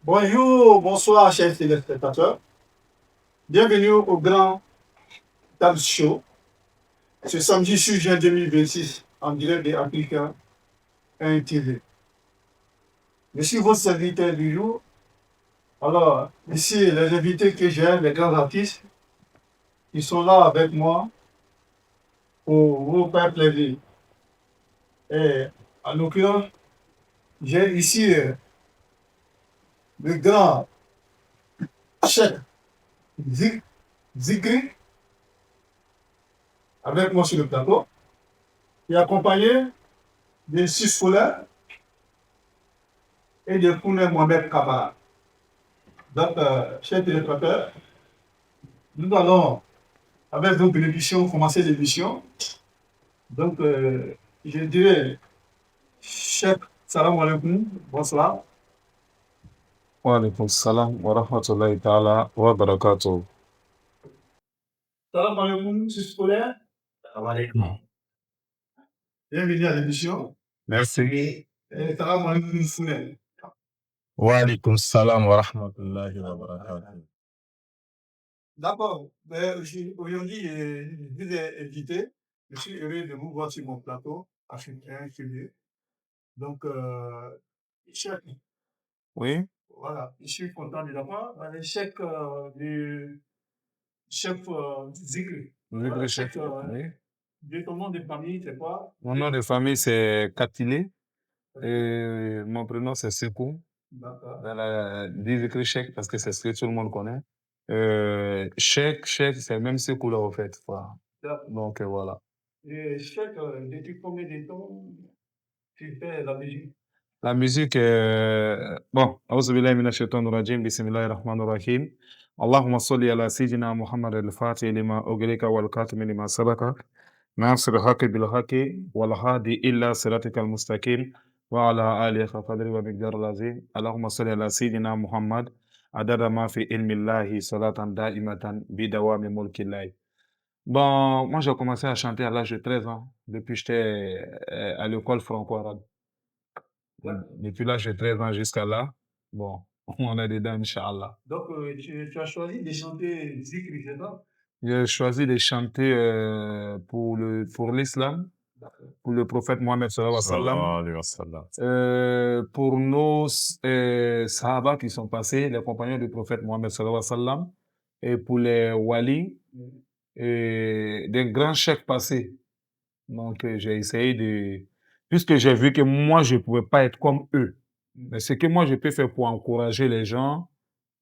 Bonjour, bonsoir, chers téléspectateurs. Bienvenue au Grand Table Show, ce samedi 6 juin 2026, en direct de Africa 1 TV. Je suis votre serviteur du jour. Alors, ici, les invités que j'ai, les grands artistes, ils sont là avec moi pour vous faire plaisir. Et en l'occurrence, j'ai ici le grand chef Zikri avec moi sur le plateau, et accompagné de six scolaires et de Kouné Mohamed Kabara. Donc, chers téléspectateurs, nous allons, avec notre émission, commencer l'émission. Donc, je dirais, chef, salam alaikum, bonsoir. Wa alaikum salam wa rahmatullahi ta'ala wa barakatuh. Salam alaikum, chef scolaire. Salam alaikum. Bienvenue à l'émission. Merci. Et salam alaikum, Founé. Wa alaikum salam wa rahmatullahi wa barakatuh. D'accord. Aujourd'hui, je vous ai invité. Je suis heureux de vous voir sur mon plateau, africain, curieux. Donc, chef, Oui, voilà, je suis content de l'avoir. Le chef du chef Zikri. Zikri Voilà, chef. chef, Oui. de ton nom de famille, c'est quoi? Mon nom de famille, c'est Katile. Et mon prénom, c'est Sekou. D'accord. Dit Zikri Cheikh parce que c'est ce que tout le monde connaît. Cheikh, c'est même Sekou là, au fait. Voilà. D'accord. Donc, voilà. Et chef, depuis combien de temps tu fais la musique? La musique, bon, أعوذ بالله من الشيطان الرجيم بسم الله الرحمن الرحيم اللهم صل على سيدنا محمد الفاتح لما أغلق والكاتم لما سبق ناصر الحق بالحق والهادي إلى صراطك المستقيم وعلى آله حق قدره ومقداره العظيم اللهم صل على سيدنا محمد عدد ما في علم الله صلاة دائمة بدوام ملك الله. Bon, moi j'ai commencé à chanter à l'âge de 13 ans, depuis que j'étais à l'école franco-arabe. Depuis l'âge de 13 ans jusqu'à là, bon, on est dedans, Inch'Allah. Donc, tu as choisi de chanter Zikri, c'est ça? J'ai choisi de chanter pour l'islam, pour le prophète Mohammed sallallahu alayhi wa sallam. Pour nos sahaba qui sont passés, les compagnons du prophète Mohammed sallallahu alayhi wa sallam, et pour les wali, et des grands chefs passés. Donc, j'ai essayé de... Puisque j'ai vu que moi, je ne pouvais pas être comme eux. Mais ce que moi, je peux faire pour encourager les gens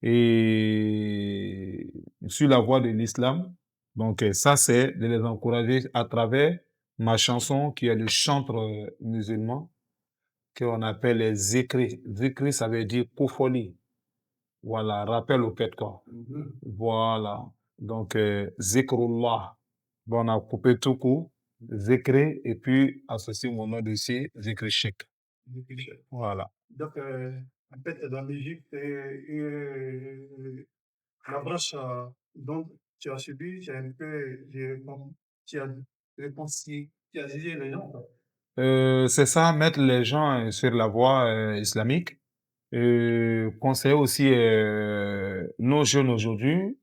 et sur la voie de l'islam, donc ça, c'est de les encourager à travers ma chanson qui est le chantre musulman, qu'on appelle les zikri. Zikri, ça veut dire kofoli. Voilà, rappel au pet corps. Voilà. Donc, zikrullah. Bon, on a coupé tout coup. Zikri, et puis associer mon nom dessus, Zikri Cheikh. Zikri Cheikh. Voilà. Donc, en fait, dans la musique, la branche dont tu as subi, c'est un peu, tu as réconcilié les gens. C'est ça, mettre les gens sur la voie islamique. Conseiller aussi nos jeunes aujourd'hui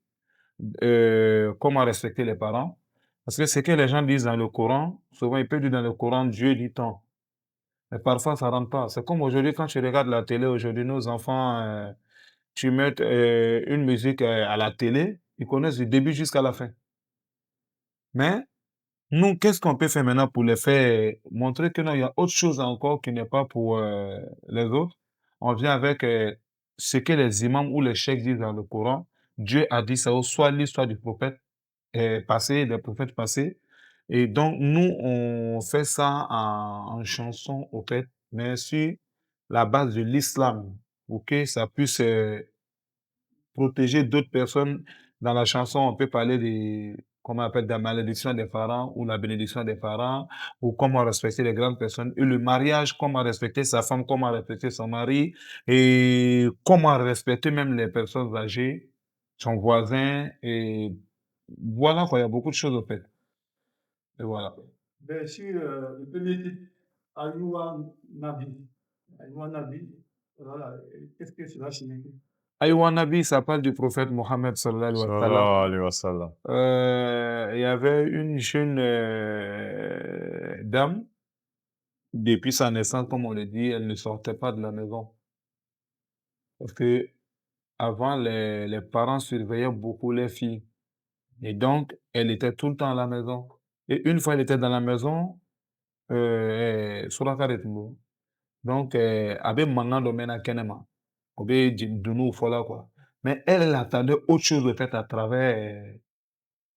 comment respecter les parents. Parce que ce que les gens disent dans le Coran, souvent ils peuvent dire dans le Coran, Dieu dit tant. Mais parfois, ça ne rentre pas. C'est comme aujourd'hui, quand tu regardes la télé, aujourd'hui, nos enfants, tu mets une musique à la télé, ils connaissent du début jusqu'à la fin. Mais nous, qu'est-ce qu'on peut faire maintenant pour les faire montrer que non, il y a autre chose encore qui n'est pas pour les autres. On vient avec ce que les imams ou les cheikhs disent dans le Coran. Dieu a dit ça, ou soit l'histoire du prophète passé, des prophètes passés. Et donc, nous, on fait ça en chanson, au fait, mais sur la base de l'islam, pour que ça puisse protéger d'autres personnes. Dans la chanson, on peut parler de, comment on appelle, de la malédiction des parents ou la bénédiction des parents, ou comment respecter les grandes personnes, et le mariage, comment respecter sa femme, comment respecter son mari, et comment respecter même les personnes âgées, son voisin, et voilà quoi, il y a beaucoup de choses au fait. Et voilà. Bien sûr, le premier titre, Ayouwa Nabi. Ayouwa Nabi, Voilà. Qu'est-ce que cela signifie? Aywa Nabi, ça parle du prophète Mohammed sallallahu alayhi wa sallam. Sallallahu alayhi wa sallam. Il y avait une jeune dame, depuis sa naissance, comme on le dit, elle ne sortait pas de la maison. Parce que avant, les parents surveillaient beaucoup les filles. Et donc, elle était tout le temps à la maison. Et une fois, elle était dans la maison, sur la carrette, donc, avec mangan domaine à Kenema. Obé Dunou, voilà quoi. Mais elle attendait autre chose, au fait, à travers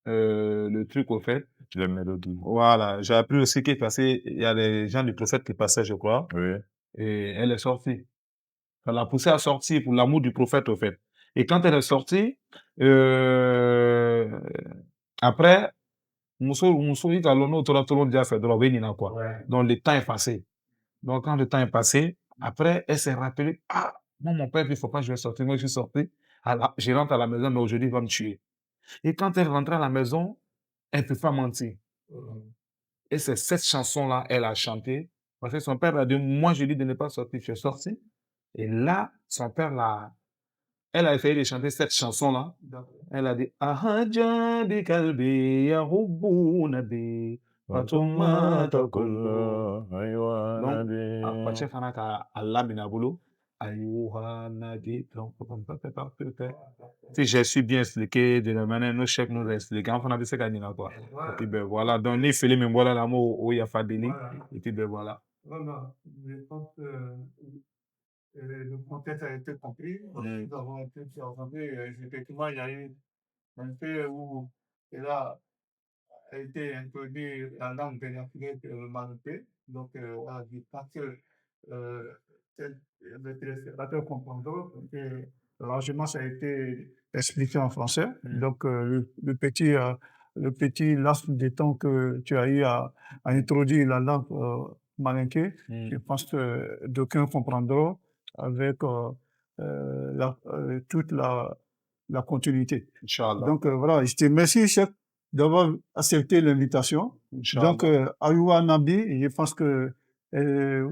le truc, au fait. Les mélodies. Voilà. J'ai appris aussi qu'il passait, il y a des gens du prophète qui passaient, je crois. Oui. Et elle est sortie. Ça l'a poussée à sortir pour l'amour du prophète, au fait. Et quand elle est sortie, après, Moussou dit à l'ONU, tout le monde a fait de la quoi. Ouais. Donc, le temps est passé. Donc, quand le temps est passé, après, elle s'est rappelée, ah, moi, mon père, il ne faut pas que je vais sortir. Moi, je suis sorti. Je rentre à la maison, mais aujourd'hui, il va me tuer. Et quand elle rentrait à la maison, elle ne peut pas mentir. Et c'est cette chanson-là, elle a chanté. Parce que son père a dit, moi, je lui dis de ne pas sortir. Je suis sorti. Et là, son père elle a essayé de chanter cette chanson-là. Elle a dit, Ahaja bi kalbi ya hubbu nabi. Fatumata kullu. Aywa Donc, Nabi. parce que fana ka Allah minabulu, ayuha nabi. Donc, si j'ai su bien expliquer de la manière nos chefs nous expliquent, enfin, on a dit c'est gagné là, quoi. Et puis, ben voilà. Donc, ni Félix, mais voilà l'amour où il y a Fadeli. Et puis, ben voilà. Voilà. Je pense que le contexte a été compris. Nous avons été observés. Effectivement, il y a eu un peu où, et là, a été introduit la langue vernaculière manipée. Donc, voilà, je pense que les téléspectateurs comprendront que largement ça a été expliqué en français. Donc, le petit laps de temps que tu as eu à introduire la langue malinquée, je pense que d'aucuns comprendront avec toute la continuité. Inch'Allah. Donc, voilà, je te remercie, chef, d'avoir accepté l'invitation. Inch'Allah. Donc, Aywa Nabi, je pense que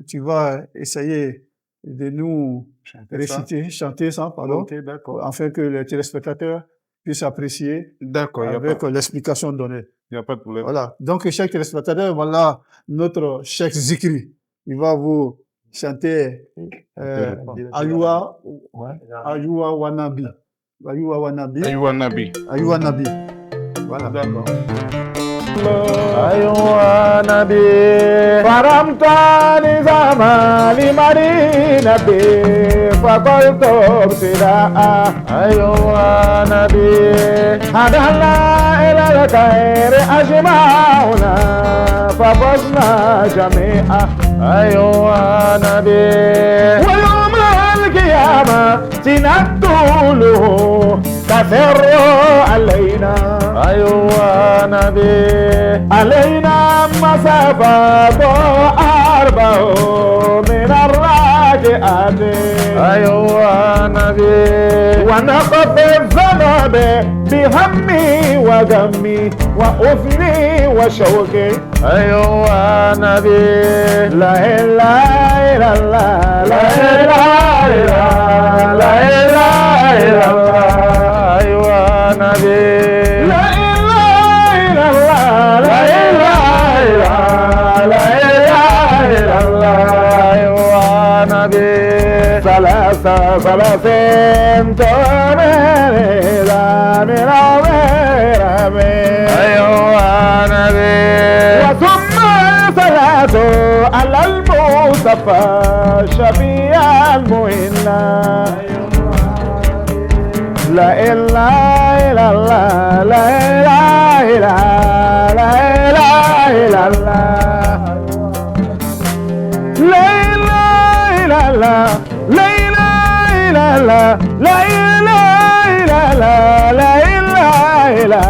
tu vas essayer de nous chanter ça, pardon, Ok, d'accord. afin que les téléspectateurs puissent apprécier D'accord, il avec l'explication donnée. n'y a pas de problème. Voilà. Donc, chers téléspectateurs, voilà notre chef Zikri. Il va vous chanter Aywa Wanabi. Aywa Wanabi. Aywa Nabi. Aywa Nabi. Voilà. D'accord. أيوة نبي فرمت نظام لمدينة فقلت ابتداء أيوة نبي هدى الله إلى الخير أجمعنا ففزنا جميعا أيوة نبي ويوم القيامة سنقتله كثر علينا أيوة نبي علينا مسافة 4 من الراجعات أيوة نبي ونقف الذنب بهمي وغمي وأثني وشوقي أيوة نبي لا إله إلا الله لا إله إلا الله لا إله إلا الله أيوة نبي لا إله إلا الله لا إله إلا الله لا إله إلا الله أيوة نبي ثلاثين من أيوة نبي وثم صلاة على المصطفى شفيع المهنا لا إله إلا الله لا إله إلا لا إله إلا الله لا إله إلا الله لا إله إلا الله لا إله إلا الله لا إله إلا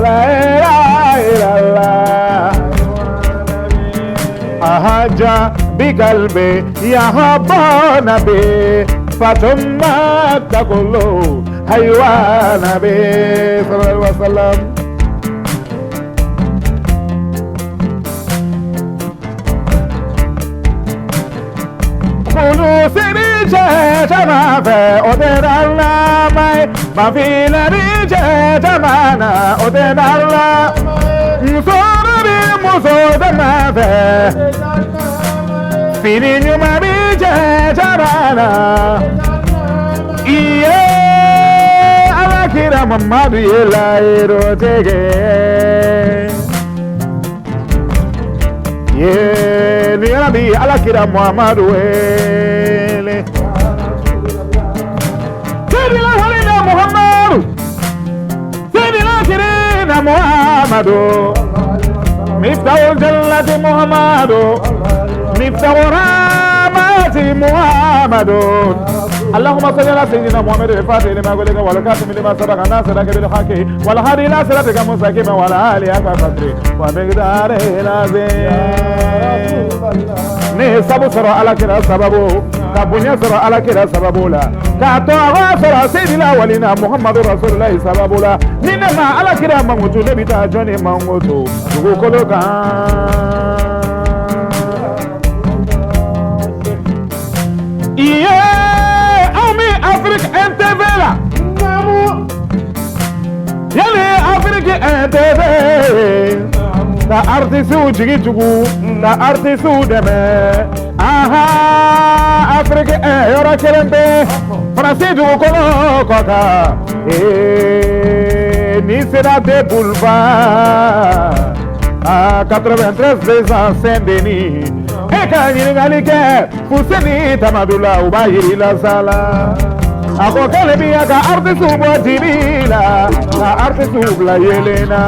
لا إله إلا الله أهجى بقلبي يا هبا نبي فتم تقول أيوة نبي صلى الله عليه وسلم قولوا سري chama fe odenalla mai ma fina di chamana odenalla sora di muso de ma fe fini nyuma bi chamana iye alakira mamadu yela erotege ye ni rabi alakira muhammadu ele sedila halina muhammadu sedila kirina muhammadu miftahul jannati muhammadu miftahur rahmati muhammadu اللهم صل على سيدنا محمد الفاتح لما قلت والكاتم لما سبق الناس لك بالحق والهادي الى صراطك المستقيم وعلى اله حق قدره ومقداره العظيم ne sabu sɔrɔ ala kira sababu ka bonya sɔrɔ ala kira sababu la k'a to awa sɔrɔ seydina walina muhamadu rasulilahi sababu la ni ne ma ala kira mankutu ne bɛ taa jɔn ni mankutu dugukolo kan iye Afrique NTV la yali Afrique NTV ka artiste jigi jugu ka artiste dɛmɛ aha Afrique yɔrɔ kelen bɛ Faransi dugukolo kɔ kan ni sera de boulevard à 93 des Saint-Denis e ka ɲininkali kɛ Fuseni Tamadula u b'a yiri la sala a ko k'ale bɛ yan ka artiste bɔ dibi la ka artiste bila yelen na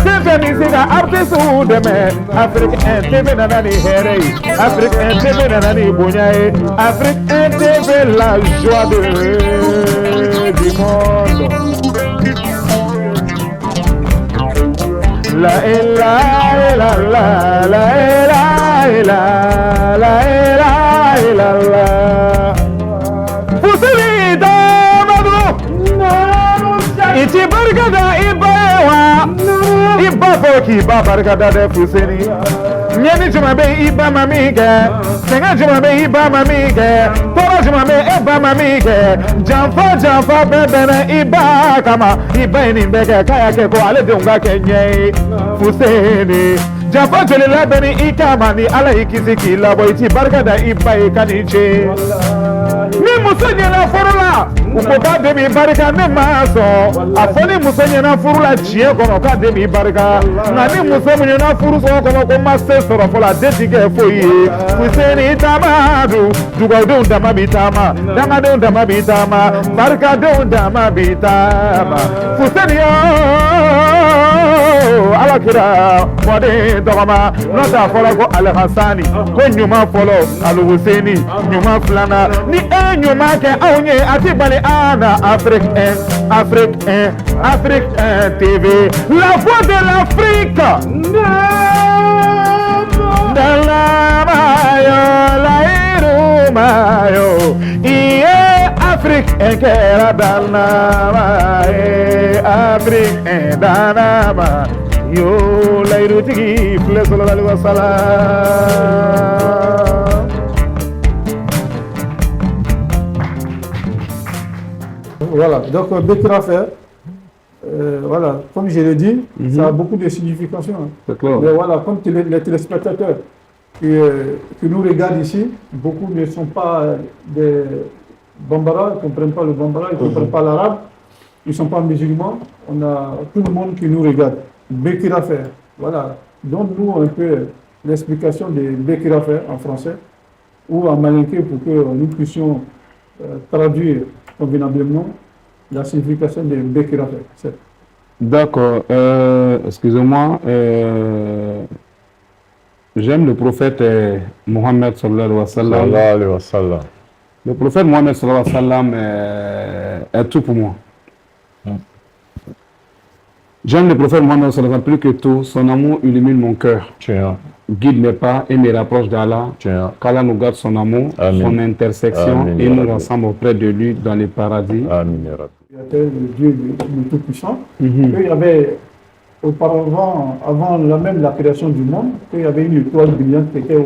den fɛn min se ka artiste dɛmɛ Afrique NTV nana ni hɛrɛ ye Afrique NTV nana ni bonya ye Afrique NTV la joie du monde. La ilaha illallah la ilaha illallah la ilaha illallah Fuseni Tamadou iti barkada ibawa iba foki ba barkada de Fuseni nyani juma be iba mamike senga juma be iba mamike tora juma be iba mamike janfa bebere iba kama iba ni beke kaya ke ko ale de unga kenye Fuseni janfa jole la beni ikama ni ala ikisi kila boy iti barkada iba kaniche ni musanyana forula uko ka demi barika ne maso afoni musanyana forula chie kono ka demi barika na ni musanyana furu so kono ko masse soro fola detige foyi Fuseni Tamadou dugodo ndama bitama damado ndama bitama barika do ndama bitama Fuseni yo alakira mode dogama nota fola ko Al Hassani ko nyuma folo Al Husseini nyuma flana ni nyuma ke awnye ati bale ana Afrique 1 TV la voix de l'Afrique Dalamayo la irumayo iye Afrique kera dalamaye Afrique danama yo la irutigi fle sallallahu alaihi wasallam. Voilà, donc Bekira Fer, voilà, comme je l'ai dit, ça a beaucoup de significations. Mais voilà, comme les téléspectateurs qui nous regardent ici, beaucoup ne sont pas des Bambara, ils ne comprennent pas le Bambara, ils ne comprennent pas l'arabe, ils ne sont pas musulmans. On a tout le monde qui nous regarde. Bekira Fer, voilà. Donne-nous un peu l'explication de Bekira Fer en français ou en malinké pour que nous puissions traduire convenablement la signification de Bekira Fer. D'accord. Excusez-moi. J'aime le prophète Mohammed sallallahu alayhi wa sallam. Le prophète Mohammed sallallahu alayhi wa sallam est tout pour moi. J'aime le prophète Mohammed sallallahu alayhi wa sallam plus que tout. Son amour illumine mon cœur. Guide mes pas et me rapproche d'Allah. Qu'Allah nous garde son amour, son intersection et nous rassemble auprès de lui dans les paradis. Le Dieu le Tout-Puissant. Il y avait auparavant, avant même la création du monde, qu'il y avait une étoile brillante qui était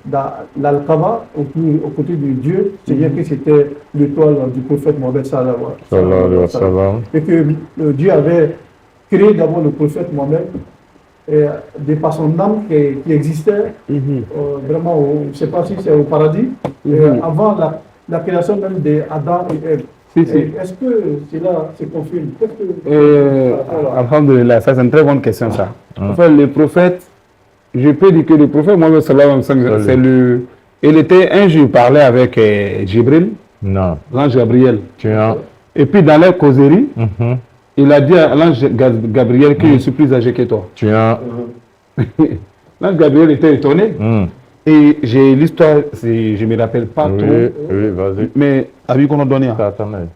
dans l'Al-Kaaba, au côté de Dieu, c'est-à-dire que c'était l'étoile du prophète Mohammed sallallahu alayhi wa sallam. Et que Dieu avait créé d'abord le prophète Mohammed de par son âme qui existait vraiment, je ne sais pas si c'est au paradis, avant la création même d'Adam et Ève. Est-ce que cela se confirme? Alhamdulillah, ça c'est une très bonne question ça. En fait, le prophète, je peux dire que le prophète Mohammed sallallahu alayhi wa sallam, il était un jour, il parlait avec Jibril, l'ange Gabriel. Et puis dans leur causerie, il a dit à l'ange Gabriel que je suis plus âgé que toi. L'ange Gabriel était étonné. Et j'ai l'histoire, je ne me rappelle pas trop. Oui, vas-y. Mais avec qu'on a donné.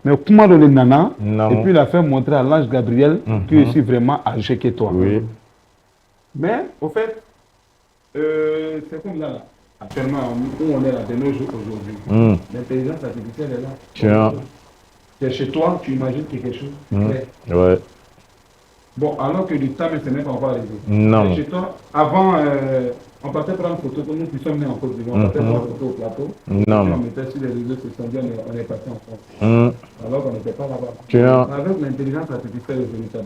Mais comment donner Nana? Et puis il a fait montrer à l'ange Gabriel que je suis vraiment âgé que toi. Oui. Mais au fait, c'est comme là. Actuellement, où on est là de nos jours aujourd'hui. L'intelligence artificielle est là. C'est chez toi, tu imagines quelque chose. Ouais. Bon, alors que du temps, ce n'est pas encore arrivé. Non. Chez toi, avant, on partait prendre une photo, comme nous qui sommes nés en Côte d'Ivoire, on partait prendre une photo au plateau. Non. On mettait sur les réseaux sociaux, on est parti en France. Alors qu'on n'était pas là-bas. Avec l'intelligence artificielle, tu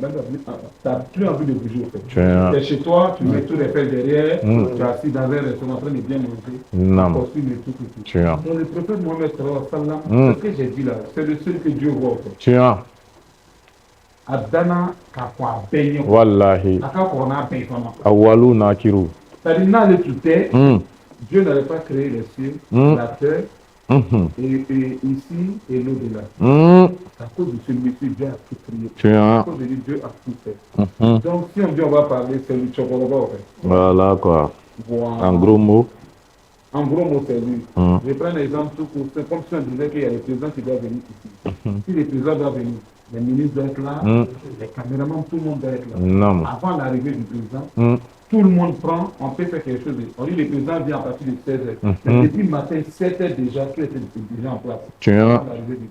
n'as plus envie de bouger. Tu es chez toi, tu mets tous les faits derrière, tu es assis dans un restaurant en train de bien manger. Non. Tu donc le prophète Mohammed sallallahu alayhi wa sallam, ce que j'ai dit là, c'est le seul que Dieu voit. Adana kakwa benyo. Wallahi. Akakona benyo. Awalu nakiru. C'est-à-dire, dans le tout est, Dieu n'avait pas créé les cieux, la terre, et ici et l'au-delà. À cause de celui-ci, Dieu a tout créé. À cause de lui, Dieu a tout fait. Donc, si on dit on va parler, c'est le chocolat en fait. Voilà quoi. Voilà. En gros mots. En gros mot, c'est lui. Je prends un exemple tout court. C'est comme si on disait qu'il y a les présidents qui doivent venir ici. Si les présidents doivent venir, les ministres doivent être là, les caméramans, tout le monde doit être là. Non. Avant l'arrivée du président, tout le monde prend, on peut faire quelque chose. On dit que le président vient à partir de 16h. Mais depuis le matin, 7h déjà, tout était déjà en place. Avant l'arrivée du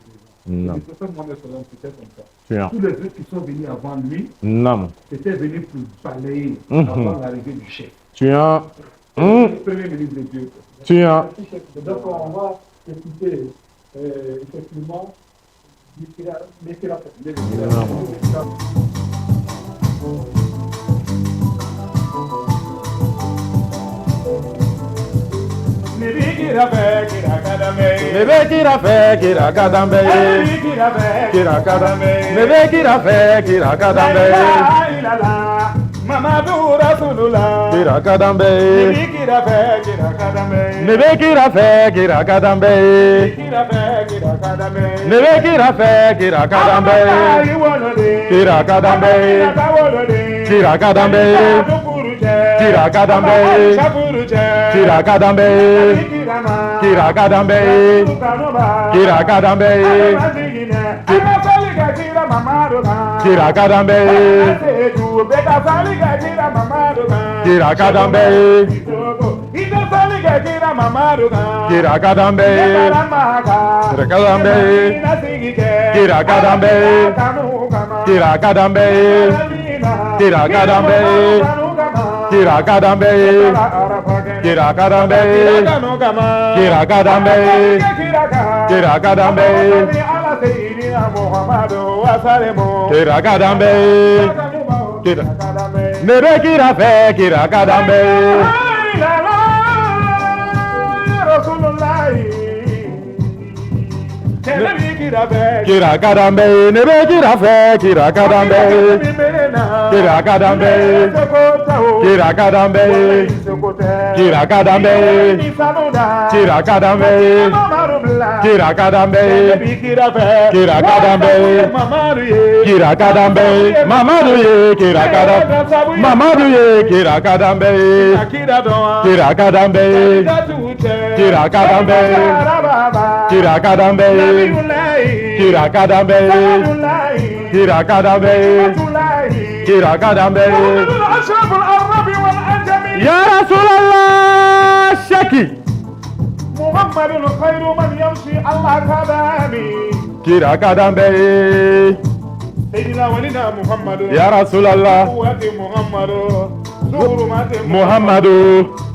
président. Le prophète Mohammed sallallahu alayhi wa sallam, c'était comme ça. Tous les autres qui sont venus avant lui, c'était venu pour balayer avant l'arrivée du chef. Le premier ministre de Dieu. Donc on va écouter effectivement Mamadou Rasulullah Kira Kadambe Kira fe Kira Kadambe Nebe Kira fe Kira Kadambe Kira fe Kira Kadambe Nebe Kira fe Kira Kadambe Kira Kadambe Kira Kadambe Kira Kadambe Kira Kadambe Kira Kadambe Kira Kadambe Kira Kadambe Kira Kadambe Kira Kadambe Kira Kadambe Kira Kadambe Kira Kadambe Kira Kadambe Kira Kadambe Kira Kadambe Kira Kadambe Kira Kadambe Kira Kadambe Kira Nebe Kira fe Kira Kadambe Kira Kadambe Nebe Kira fe Kira Kadambe Kira Kadambe Kira Kadambe Kira Kadambe Kira Kadambe Kira Kadambe Kira Kadambe Kira Kadambe Mamadou ye Kira Kadambe Mamadou ye Kira Kadambe Kira Kadambe Kira Kadambe Kira Kadambe Kira Kadambe Kira Kadambe Kira Kadambe Ya Rasulallah Shaki محمد خير من يمشي الله كدامي Kira Kadambe سيدنا ولينا محمد Ya Rasulallah قوة محمد ظهور Muhammadu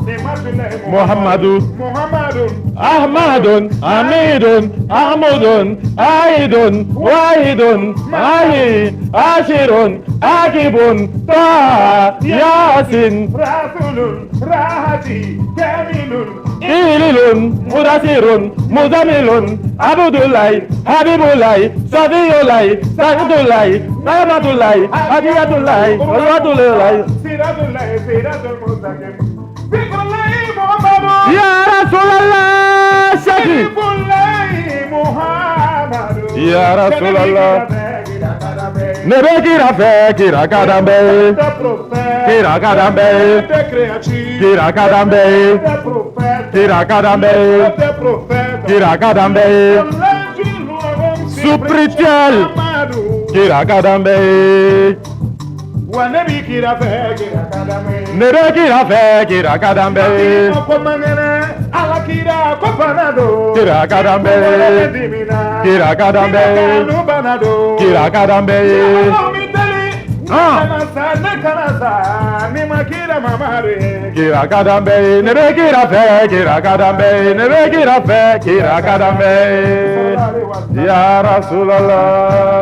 Muhammadu, Muhammadu, Ahmadun, Hamidun, Ahmudun, Aidun, Wahidun, Mahi, Ashirun, Akibun, Taha, Yasin, Rasulun, Rahati, Kamilun, Ililun, Mudasirun, Muzamilun, Abdullah, Habibullah, Safiyullah, Saidullah, Rahmatullah, Adiyatullah, Rahmatullah. Siratullah, Siratul Mustaqim. Zikrullah Muhammadu, Ya Rasulallah, Shafi. Zikrullah Muhammadu. Ya Rasulallah. Nebe kira fe, kira kadambe, kira kadambe, kira kadambe, kira kadambe, kira kadambe, spirituel, kira kadambe. Wanabi kira fe, kira kadambe. Nebe kira fe, kira kadambe, Ala kira kopanado. kira kadambe, kira kadambe, kira kadambe. Kira kadambe, nebe kira fe, kira kadambe, nebe kira fe, kira kadambe. Ya Rasulallah.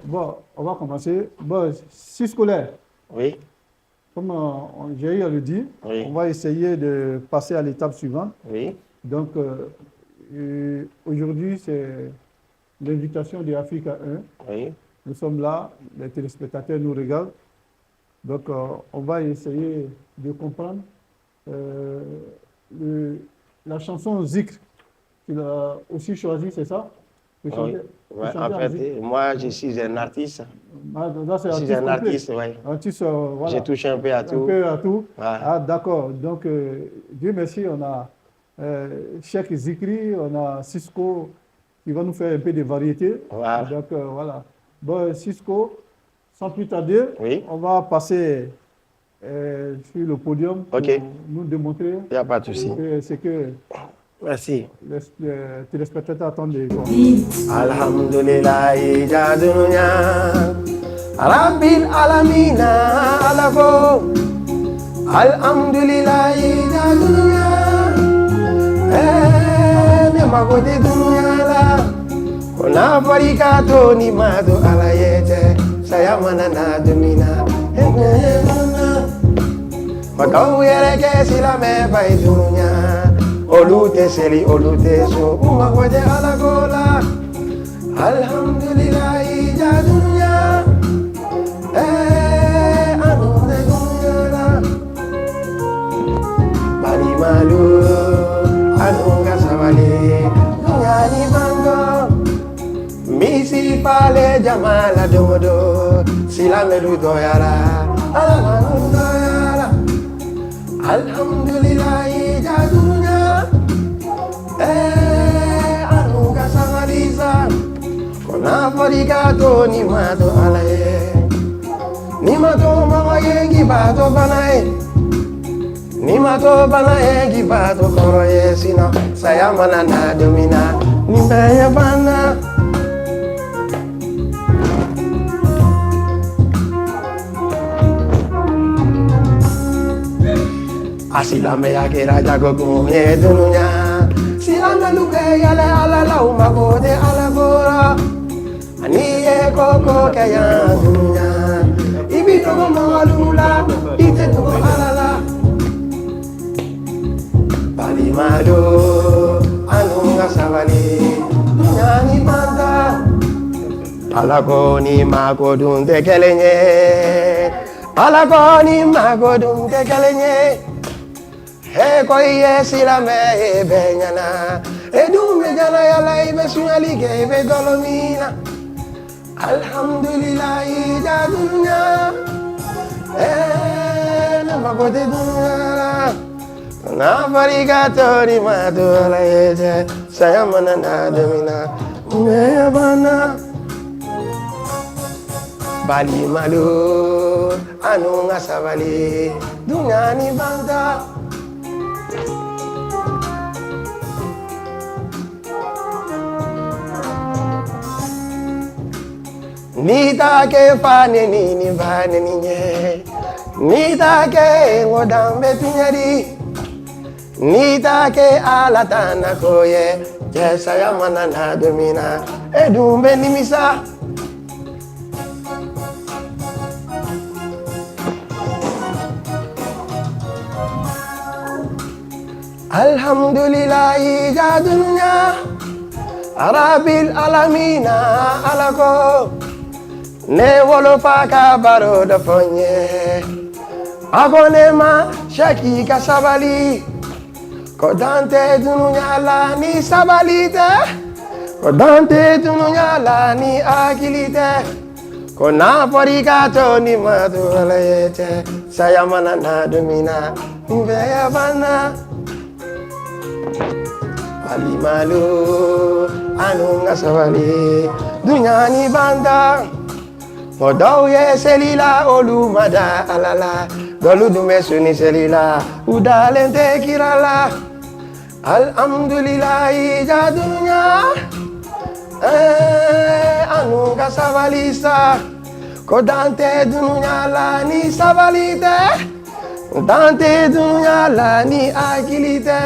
Bon, on va commencer. Bon, si scolaire, Oui, comme j'ai eu à le dire, Oui. on va essayer de passer à l'étape suivante. oui, Donc, aujourd'hui, c'est l'invitation de Africa 1. oui. Nous sommes là, les téléspectateurs nous regardent. Donc, on va essayer de comprendre la chanson Zikr qu'il a aussi choisi, c'est ça? De Oui. chanter- de Ouais, chanter en en fait, zikr. moi, je suis un artiste. Là, c'est Je suis un complet. artiste, oui. Artiste, voilà. J'ai touché un peu à Un tout. peu à tout. Ouais. Ah, d'accord. Donc, Dieu merci, on a Cheikh Zikri, on a Cisco qui va nous faire un peu de variété. Voilà. Donc, voilà. Bon, Cisco, sans plus tarder, Oui. on va passer sur le podium pour Ok. nous démontrer Il n'y a pas de souci. ce que Merci. les téléspectateurs attendent de voir. Alhamdulillah, ya dunya. Rabbil alamina alafo. Alhamdulillah, ya dunya. Ne magote dunya la. Kona farika to ni mado alayete. Saya mana na dumina. Makau yere ke sila me bai dunya. Olute seli olute so magote alagola. Alhamdulillah ya dunya. Anu de dunya la. Bari malu anu gasawali dunya ni bango. Misi pale jamala domodo sila medu doyara alamanu doyara. Alhamdulillah ya dunya. Anu gasawaliza. Kona farigato ni mato alaye. Ni mato mama yengi bato banae. Ni mato banae gi bato koroye sino. Saya mana na domina. Ni baya bana. Asilame ya kera jago kumye dunya. Silame luke yale alala umagode alagora. Aniye koko kaya dunya. Ibi togo magalula, ite togo alala. Bali malo, anunga savali, dunya ni manda. Alako ni magodun tekelenye. Alako ni magodun tekelenye. He koye silame benyana. Edume jana yala ibe sunyali ke ibe dolomina. Alhamdulillah ya dunya. Na magote dunya. Na farigato ni madola yeje. Saya mana na domina. Meya bana. Bali malu anu ngasabali dunya ni bangda. Nita ke fane ni fane ni nye. Nita ke ngodambe tunyari. Nita ke alatana koye. Jesa ya manana domina. Edumbe nimisa. Alhamdulillahi jadunya. Arabil alamina alako. Ne wolofa ka baro da fonye. Agonema shaki ka sabali. Kodante dununya la ni sabalite. Kodante dununya la ni akilite. Kona parigato ni madualete. Saya mana na domina. Mbeya bana. Ali malu anunga sabali. Dunya ni banda. Modoye selila olumada alala. Dolu dume suni selila. Udalente kirala. Alhamdulillahi jadunya. Anunga sabalisa. Kodante dunya la ni sabalite. Dante dunya la ni agilite.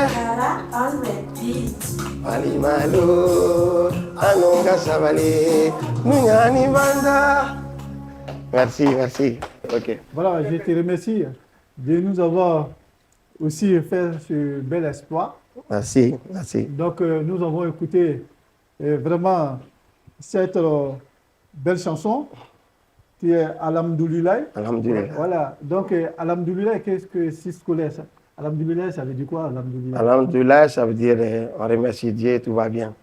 Ali malu anunga sabali. Dunya ni banda. Merci, merci. Ok. Voilà, je te remercie de nous avoir aussi fait ce bel exploit. Merci, merci. Donc, nous avons écouté vraiment cette belle chanson qui est Alhamdoulilah. Alhamdulillah. Voilà, donc Alhamdoulilah, qu'est-ce que c'est scolaire ça? Alhamdoulilah, ça veut dire quoi Alhamdoulilah? Alhamdulillah, ça veut dire on remercie Dieu, tout va bien.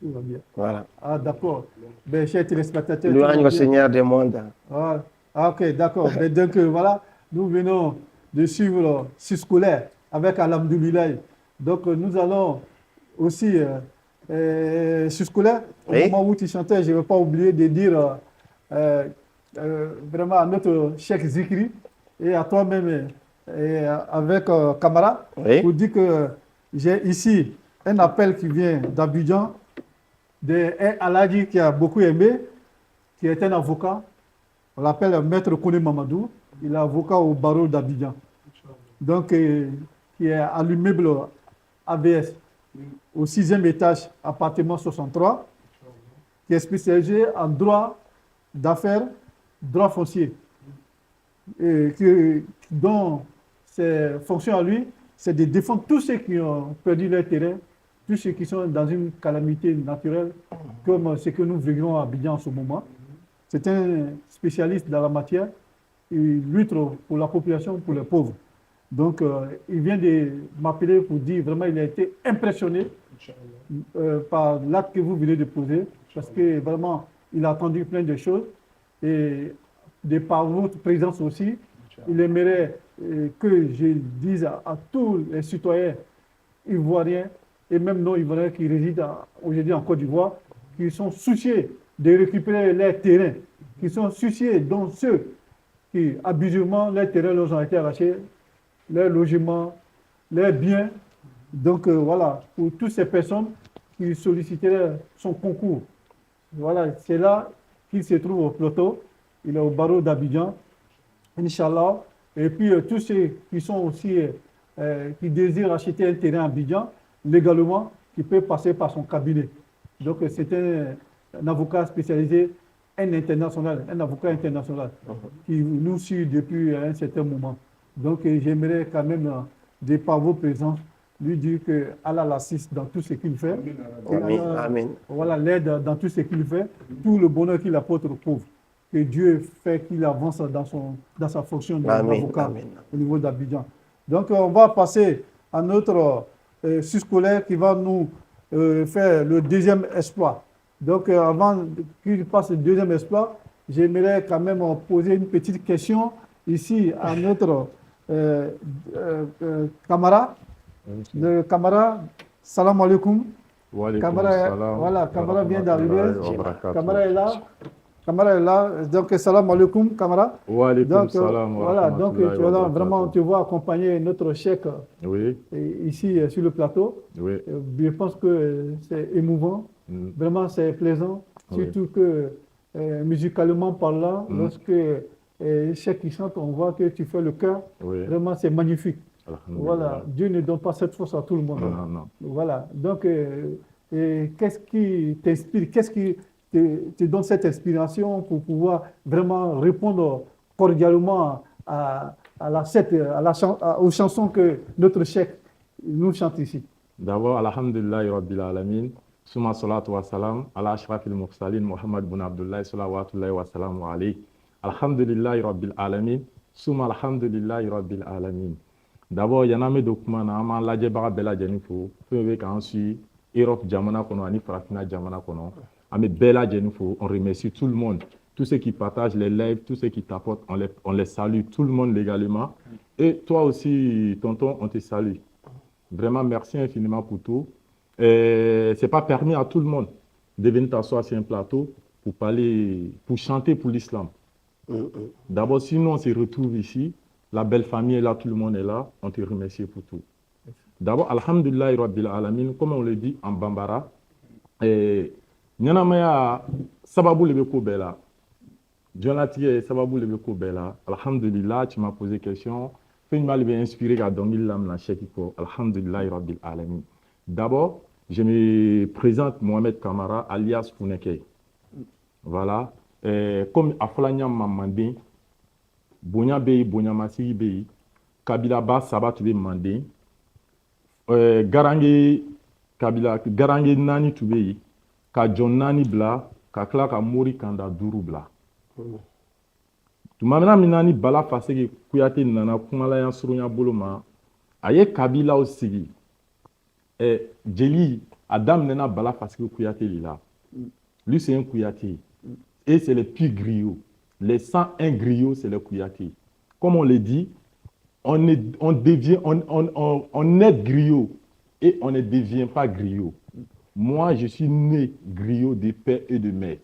Tout va bien. Voilà. Ah, d'accord. Ben, chers téléspectateurs. Louange au Seigneur des mondes. Voilà. Ah, ok, d'accord. Ben, donc, voilà, nous venons de suivre ce scolaire avec Alhamdoulilah. Donc, nous allons aussi, ce scolaire, au Oui. moment où tu chantais, je ne vais pas oublier de dire vraiment à notre cheikh Zikri et à toi-même et avec Camara, Oui. pour dire que j'ai ici un appel qui vient d'Abidjan, d'un Aladji qui a beaucoup aimé, qui est un avocat. On l'appelle Maître Kone Mamadou. Il est avocat au barreau d'Abidjan. Donc, qui est à l'immeuble ABS, au 6e étage, appartement 63, qui est spécialisé en droit d'affaires, droit foncier. Et dont ses fonctions à lui, c'est de défendre tous ceux qui ont perdu leur terrain, tous ceux qui sont dans une calamité naturelle, comme ce que nous vivons à Abidjan en ce moment. C'est un spécialiste dans la matière. Il lutte pour la population, pour les pauvres. Donc, il vient de m'appeler pour dire vraiment il a été impressionné par l'acte que vous venez de poser, parce que vraiment, il a entendu plein de choses. Et de par votre présence aussi, il aimerait que je dise à tous les citoyens ivoiriens et même non-ivoiriens qui résident aujourd'hui en Côte d'Ivoire, qui sont souciés de récupérer leurs terrains, qui sont souciés, dont ceux qui, abusivement, leurs terrains leur ont été arrachés, leurs logements, leurs biens. Donc voilà, pour toutes ces personnes qui solliciteraient son concours. Voilà, c'est là qu'il se trouve au plateau. Il est au barreau d'Abidjan, Inch'Allah. Et puis tous ceux qui sont aussi, qui désirent acheter un terrain à Abidjan, légalement, qui peuvent passer par son cabinet. Donc c'est un avocat spécialisé, un avocat international, qui nous suit depuis un certain moment. Donc j'aimerais quand même, de par vos présences, lui dire que Allah l'assiste dans tout ce qu'il fait. Amen. Amen. Voilà, l'aide dans tout ce qu'il fait, tout le bonheur qu'il apporte aux pauvres. Que Dieu fait qu'il avance dans sa fonction d'avocat au niveau d'Abidjan. Donc on va passer à notre scolaire qui va nous faire le deuxième exploit. Donc avant qu'il passe le deuxième exploit, j'aimerais quand même poser une petite question ici à notre camarade. Le camarade, salam alaikum. Voilà, camarade vient d'arriver. Camarade est là. Camarade est là. Donc, salam alaikum, camarade. Donc, voilà, donc tu vas vraiment, on te voit accompagner notre cheikh ici sur le plateau. Je pense que c'est émouvant. Vraiment, c'est plaisant. Surtout que musicalement parlant, lorsque Cheikh qui chante, on voit que tu fais le cœur. Oui. Vraiment, c'est magnifique. Voilà, Dieu ne donne pas cette force à tout le monde. Non, non. Voilà, donc qu'est-ce qui t'inspire, qu'est-ce qui te donne cette inspiration pour pouvoir vraiment répondre cordialement aux chansons que notre Cheikh nous chante ici? D'abord, alhamdulillah rabbil alamin, summa salatu wa salam, ala ashrafil mursalin, Muhammad bin Abdullah, salawatullahi wa salamu alayhi. Alhamdulillah rabbil alamin, summa alhamdulillah rabbil alamin. D'abord, il y en a mes documents, on l'a dit, bela jenifo, fait qu'en suit, Europe jamana kono, ani farafina jamana kono, ame bela jenifo, on remercie tout le monde, tous ceux qui partagent les lives, tous ceux qui t'apportent, on les salue, tout le monde légalement. Et toi aussi, tonton, on te salue. Vraiment, merci infiniment pour tout. Ce n'est pas permis à tout le monde de venir t'asseoir sur un plateau pour parler, pour chanter pour l'islam. D'abord, sinon on se retrouve ici, la belle famille est là, tout le monde est là, on te remercie pour tout. D'abord, alhamdulillah rabbil alamin, comme on le dit en Bambara, Nyanamaya sababu lebeko bela. Jonathan sababu lebeko bela. Alhamdulillah, tu m'as posé question. Fais une mal inspiré à Dongil Lam la Chekiko. Alhamdulillah rabbil alamin. D'abord, je me présente Mohamed Kamara, alias Funeke. Voilà. Comme Aflanya Mamandé, Bonya Bey, Bonya Masiri Bey, Kabila Ba Sabat Be Mandé, Garange Kabila, Garange Nani Tubei, Ka John Nani Bla, Ka Klaka Mori Kanda Duru Bla. Tumamina Minani Bala Faseke Kuyate Nana Kumala Yansurunya Boloma, Aye Kabila aussi. Djeli, Adam Nena Bala Faseke Kuyate Lila. Lui, c'est un Kuyate. Et c'est le plus griot. Les 101 griots, c'est le Kouyaté. Comme on le dit, on est griot et on ne devient pas griot. Moi, je suis né griot de père et de mère.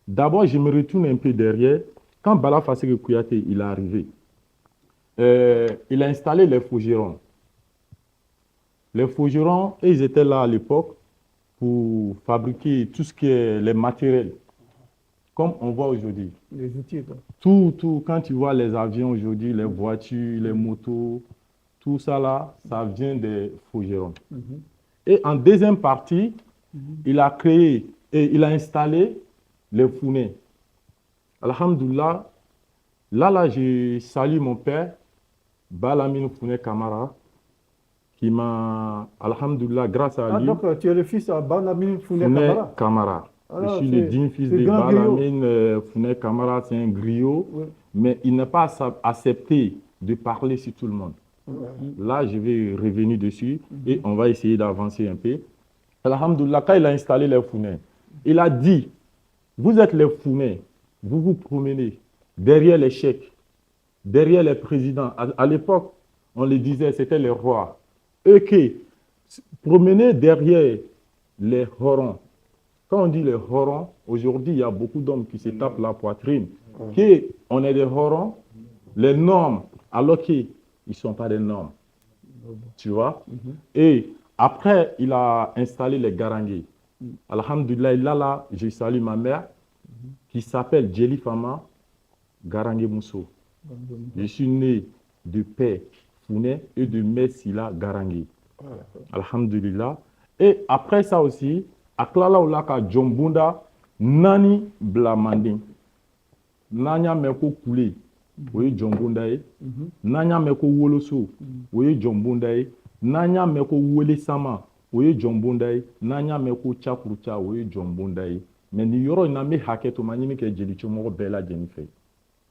D'abord, je me retourne un peu derrière. Quand Bala Faseke Kouyaté il est arrivé, il a installé les forgerons. Les forgerons, ils étaient là à l'époque pour fabriquer tout ce qui est les matériels. Comme on voit aujourd'hui. Les outils. Tout, quand tu vois les avions aujourd'hui, les voitures, les motos, tout ça là, ça vient des forgerons. Et en deuxième partie, il a créé et il a installé les fournais. Alhamdulillah, là, je salue mon père, Balamine Founé Kamara, qui m'a, alhamdulillah, grâce à lui. Donc tu es le fils de Balamine Founé Kamara. Je suis le digne fils de Balamine Founé Kamara, c'est un griot, mais il n'a pas accepté de parler sur tout le monde. Là, je vais revenir dessus et on va essayer d'avancer un peu. Alhamdulillah, quand il a installé les Founais, il a dit, vous êtes les Founais, vous vous promenez derrière les cheikhs, derrière les présidents. À l'époque, on le disait, c'était les rois. Eux qui promenaient derrière les horons. Quand on dit les horons, aujourd'hui, il y a beaucoup d'hommes qui se tapent la poitrine. On est des horons, les normes, alors qu'ils ne sont pas des normes. Tu vois? Et après, il a installé les garangués. Alhamdulillah, là, je salue ma mère, qui s'appelle Djeli Fama Garangué Mousso. Je suis né de père Founé et de mère Sila Garangué. Alhamdulillah. Et après ça aussi, Aklala Olaka Djombunda Nani Blamandin. Nanya Meko Koulé, oui Djombundae. Nanya Meko Woloso, oui Djombundae. Nanya Meko Wole Sama, oui Djombundae. Nanya Meko Chakurucha, oui Djombundae. Mais il y aura une amie hacket au manimi que j'ai dit Bella Jennifer.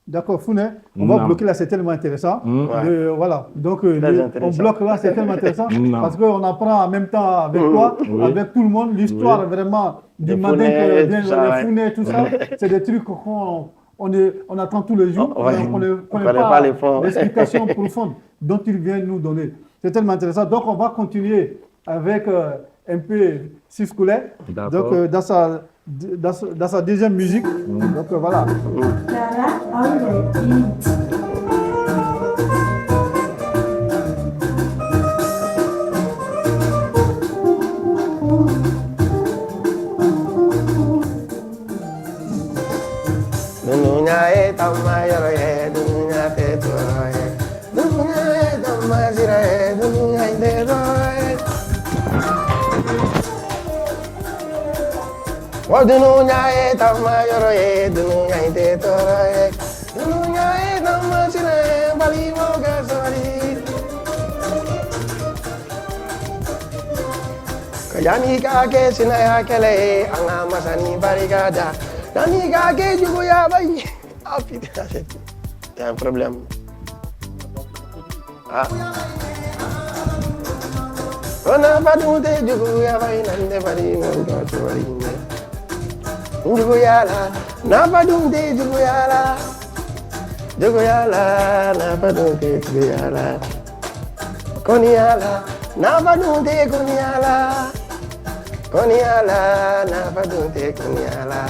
D'accord, Founé, on va bloquer là, c'est tellement intéressant. Voilà, donc on bloque là, c'est tellement intéressant parce qu'on apprend en même temps avec toi, avec tout le monde, l'histoire vraiment du mandin, les Founé, tout ça. C'est des trucs qu'on attend tous les jours, on ne connaît pas l'explication profonde dont il vient nous donner. C'est tellement intéressant. Donc on va continuer avec un peu Siskoulet, donc dans sa deuxième musique. Donc voilà. dunuya ite toroye. Wo dunuya e tamma yoro e dunuya ite toroye. Dunuya e tamma sine bali moga sawali. Kajani kake sinaya kele anga masani barigada. Dani kake jugo ya bayi. Ah putain, il y a un problème. Ah. On a pas douté du coup ya bayi nande bari moga sawali. Jugo ya la, na pas douté jugo ya la. Jugo ya la, na pas douté jugo ya la. Koni ya la, na pas douté koni ya la. Koniala, na padunte koniala.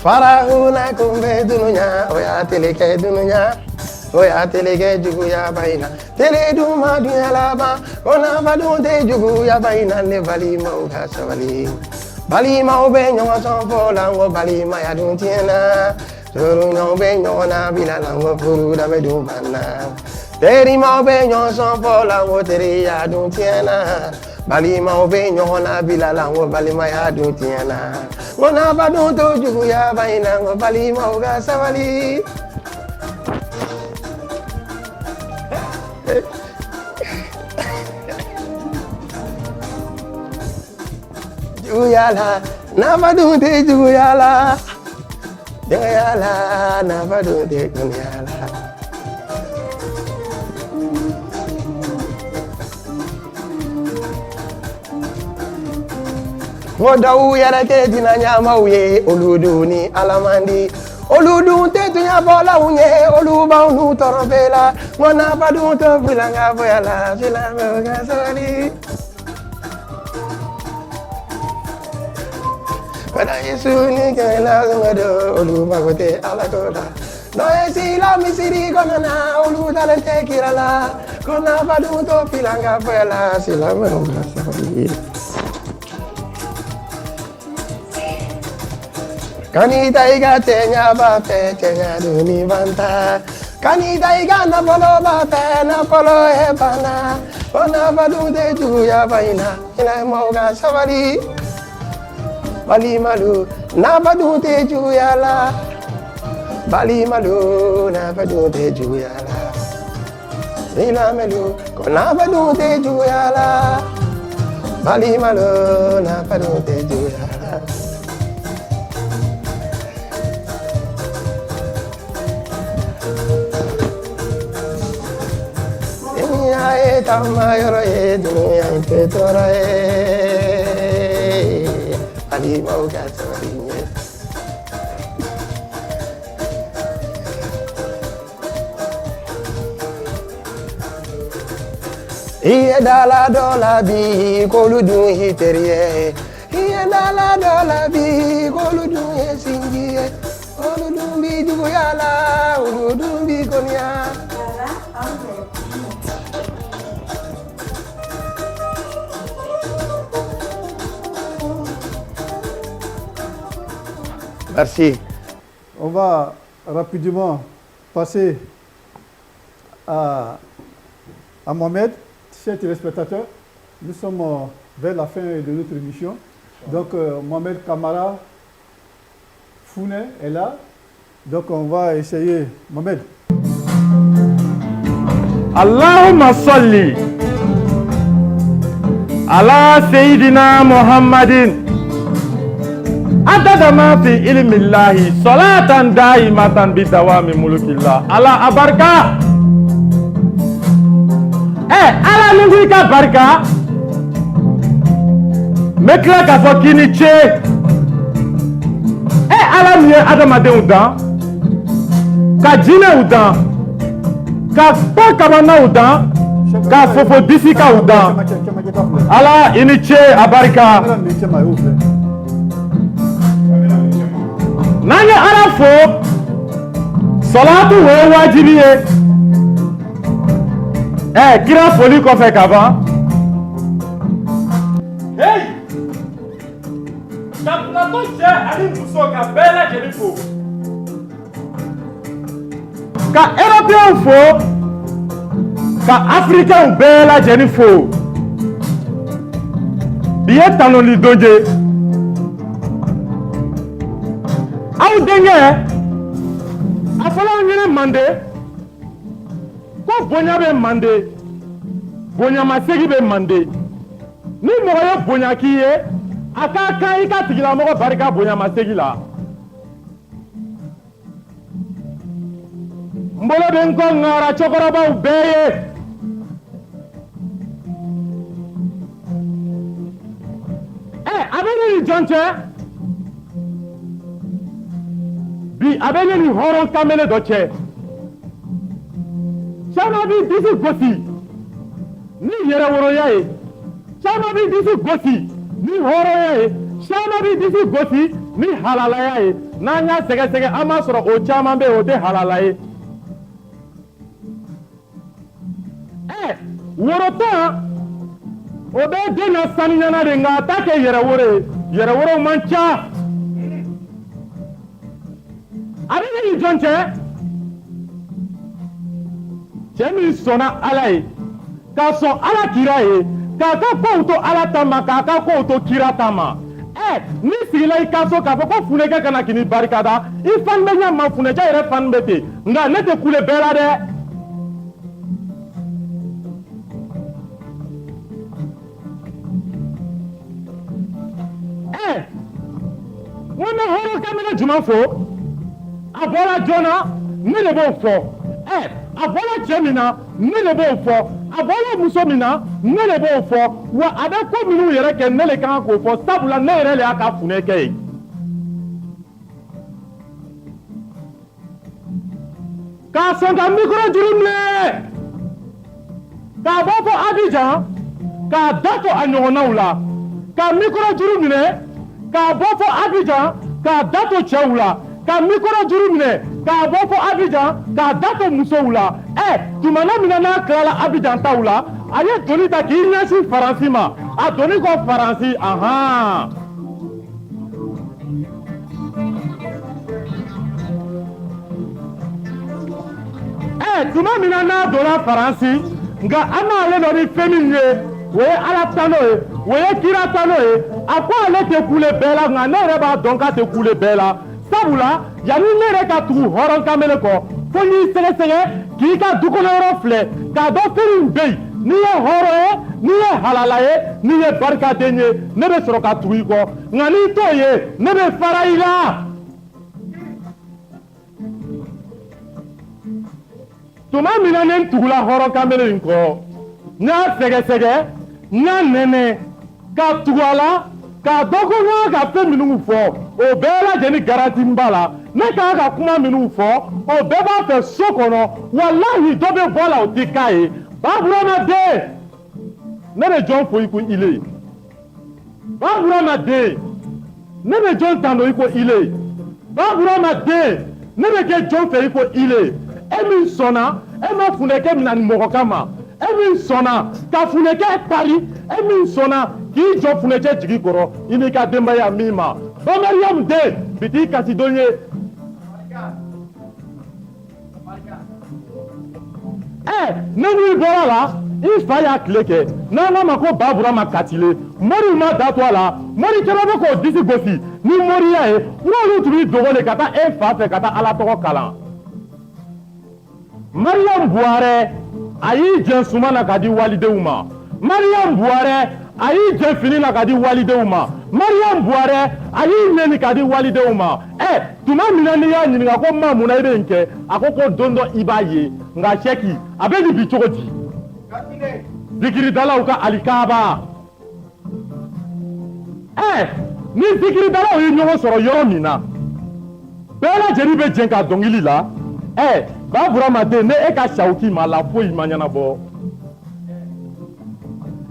Farahuna kumbe dununya, oya teleke dununya, oya teleke jugu ya baina. Tele duma dunya laba, ona padunte jugu ya baina ne bali mauga sabali. Bali mau be nyonga sompola, wo bali maya duntiena. Turu no be nyona bila lango furu da be du bana. Teri mau be nyon son pola wo teri ya du tiena. Bali mau be nyona bila lango bali ma ya du tiena. Ngona ba du to jugu ya baina ngo bali mau ga sawali. Jugu ya la, na ba du te jugu ya la. Yala, na badu de kunyala. Modau yara ke dinanya mauye oludu ni alamandi. Oludu te tunya bola unye oluba unu torobela. Ngona badu to filanga boyala filanga gasali. Pada Yesu ni kela ngado olu bagote ala koda. No esila misiri konana olu talente kirala. Kona badu to filanga boyala sila menga sabi. Kani taiga tenya ba pe tenya duni banta. Kani taiga na polo ba pe na polo e bana. Kona badu de juya baina ina moga sabali. Bali malu na badu te juyala. Bali malu na badu te juyala. Ila melu ko na badu te juyala. Bali malu na badu te juyala. Dunia e tamma yoro e dunia ite torae. Ali mau kata ini. Iya dala dola bi koludu hiterie. Iya dala dola bi koludu singie. Koludu bi juyala, koludu bi konya. Merci. On va rapidement passer à Mohamed. Chers téléspectateurs, nous sommes vers la fin de notre émission. Donc, Mohamed Kamara Founé est là. Donc, on va essayer. Mohamed. Allahumma salli ala Sayyidina Muhammadin. Adada ma fi ilmillahi salatan daimatan bidawami mulukillah ala abarka. Ala nungi ka barka. Mekla ka fo kini che. Ala miye adamadenw dan. Ka jinɛw dan. Ka ba kabanaw dan. Ka fofo disikaw dan. Ala ini ce abarka. N'an ye Ala fo, salatu o ye wajibi ye. Kira foli kɔfɛ ka ban. Hey! Ka plateau cɛ ani muso muso ka bɛɛ lajɛlen fo ka européen fo ka africain bɛɛ lajɛlen fo bi ye tanoli don ye aw denkɛ a fɔlɔ ɲinɛ mande ko bonya bɛ mande bonyamasegi bɛ mande ni mɔgɔ ye bonya k'i ye a ka kan i ka tigilamɔgɔ barika bonyamasegi la n bolo bɛ n kɔ ŋaara cɛkɔrɔbaw bɛɛ ye a bɛ ne ni jɔn cɛ bi a bɛ ne ni hɔrɔn kamele dɔ cɛ caman b'i disi gosi ni yɛrɛworoya ye caman b'i disi gosi ni hɔrɔnya ye caman b'i disi gosi ni halalaya ye n'an y'a sɛgɛsɛgɛ an b'a sɔrɔ o caman bɛ yen o tɛ halala ye worotan o bɛ den na sanuyana de nka a t'a kɛ yɛrɛworo ye yɛrɛworow man ca a bɛ ne ni jɔn cɛ cɛ min sɔnna ala ye k'a sɔn ala kira ye k'a ka kow to ala ta ma k'a ka kow to kira ta ma n'i sigila i ka so k'a fɔ ko funɛkɛ kana k'i ni barika da i fani bɛ ɲɛ ma funɛkɛ yɛrɛ fani bɛ ten nka ne tɛ kule bɛɛ la dɛ n ko n bɛ hɔrɔn kamele jumɛn fo a bɔra joona ne de b'o fɔ a bɔra cɛ min na ne de b'o fɔ a bɔra muso min na ne de b'o fɔ wa a bɛ ko minnu yɛrɛ kɛ ne de kan k'o fɔ sabula ne yɛrɛ de y'a ka funɛkɛ ye k'a sɔn ka mikoro juru minɛ k'a bɔ fɔ Abidjan k'a da to a ɲɔgɔnnaw la ka mikoro juru minɛ k'a bɔ fɔ Abidjan k'a da to cɛw la ka mikoro juru minɛ k'a bɔ fɔ Abidjan k'a da to musow la tumana min na n'a tilala Abidjan taw la a ye doni ta k'i ɲɛsin Faransi ma a doni kɔ Faransi tuma min na n'a donna Faransi nka an n'ale dɔ ni fɛn min ye o ye ala ta n'o ye o ye kira ta n'o ye a ko ale tɛ kule bɛɛ la nka ne yɛrɛ b'a dɔn k'a tɛ kule bɛɛ la sabula yanni ne yɛrɛ ka tugu hɔrɔn kamele kɔ fo n'i sɛgɛsɛgɛ k'i ka dukɔnɔyɔrɔ filɛ k'a dɔn fɛn min bɛ yen n'i ye hɔrɔn ye n'i ye halala ye n'i ye barikaden ye ne bɛ sɔrɔ ka tugu i kɔ nka n'i t'o ye ne bɛ fara i la tuma min na ne tugula hɔrɔn kamele in kɔ n y'a sɛgɛsɛgɛ n y'a nɛnɛ ka tugu a la k'a dɔn ko n y'a ka fɛn minnu fɔ o bɛɛ lajɛlen garanti n b'a la ne k'a ka kuma minnu fɔ o bɛɛ b'a fɛ so kɔnɔ walahi dɔ bɛ bɔ a la o tɛ k'a ye Baburama den ne bɛ jɔn fo i ko ile Baburama den ne bɛ jɔn tando i ko ile Baburama den ne bɛ kɛ jɔn fɛ i ko ile e min sɔnna e ma funɛkɛ minɛ ni mɔgɔ kama e min sɔnna ka funɛkɛ pari e min sɔnna k'i jɔ funɛkɛ jigi kɔrɔ i n'i ka denbaya min ma Bamariyamu den bi t'i kasi don ye ne n'i bɔra la i fa y'a tile kɛ n'an k'a ma ko Baburama Katile moriw ma da to a la mori caman bɛ k'o disi gosi ni moriya ye n'olu tun b'i dogo de ka taa e fa fɛ ka taa ala tɔgɔ kalan Mariam Buhare a y'i jɛ suma na ka di walidenw ma Mariam Buhare a y'i jɛ fini na ka di walidenw ma Mariam Buhare a y'i nɛni ka di walidenw ma tuma min na n'i y'a ɲininka ko ma munna i bɛ nin kɛ a ko don dɔ i b'a ye nka sɛki a bɛ nin bi cogo di zikiridalaw ka alikaaba ni zikiridalaw ye ɲɔgɔn sɔrɔ yɔrɔ min na bɛɛ lajɛlen bɛ jɛn ka dɔnkili la Baburama den ne e ka sawuki ma la foyi ma ɲɛnabɔ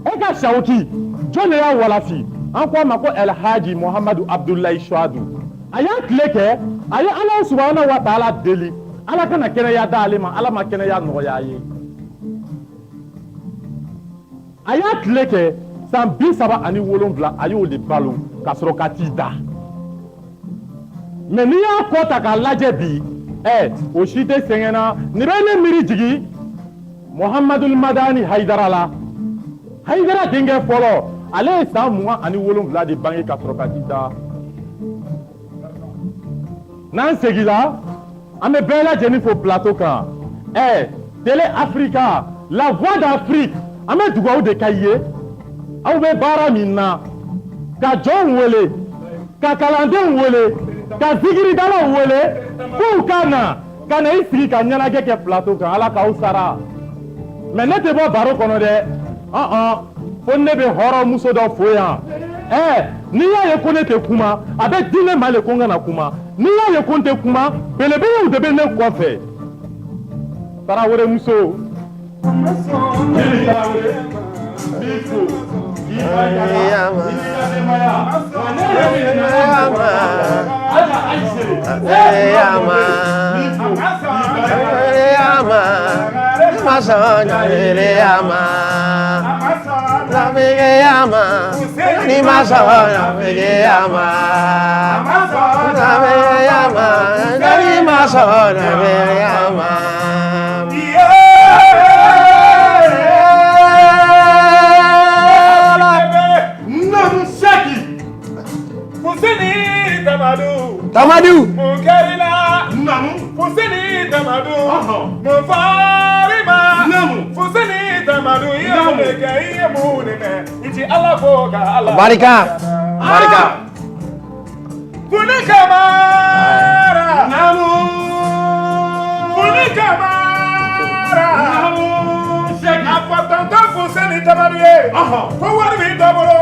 e ka sawuki jɔn de y'a walasi an ko a ma ko Elhaji Muhammadu Abdulayi Suwadu a y'a tile kɛ a ye Ala subahana wa taala deli Ala kana kɛnɛya d'ale ma Ala ma kɛnɛya nɔgɔya a ye a y'a tile kɛ san 37 a y'o de balo ka sɔrɔ ka t'i da mais n'i y'a kɔ ta k'a lajɛ bi o si tɛ sɛgɛn na nin bɛ ne miiri jigi Muhamadul Madani Haidara la Haidara denkɛ fɔlɔ ale ye san 27 de bange ka sɔrɔ ka t'i da n'an segila an bɛ bɛɛ lajɛlen fo plateau kan Télé Africa la voix d'Afrique an bɛ dugawu de k'a ye aw bɛ baara min na ka jɔnw wele ka kalandenw wele ka zikiridalaw wele k'u ka na i sigi ka ɲɛnajɛ kɛ plateau kan Ala k'aw sara mais ne tɛ bɔ baro kɔnɔ dɛ ko ne bɛ hɔrɔnmuso dɔ fo yan n'i y'a ye ko ne tɛ kuma a bɛ di ne ma le ko n kana kuma n'i y'a ye ko n tɛ kuma belebelew de bɛ ne kɔfɛ Tarawele muso Tamadou Mukarila Fuseni Tamadou Mufarima Fuseni Tamadou Yamuleka Yamuneme Iti Alafoka Allah Barika Funikamara Namu Funikamara Namu Apatanta Fuseni Tamadou Fawari bi dobolo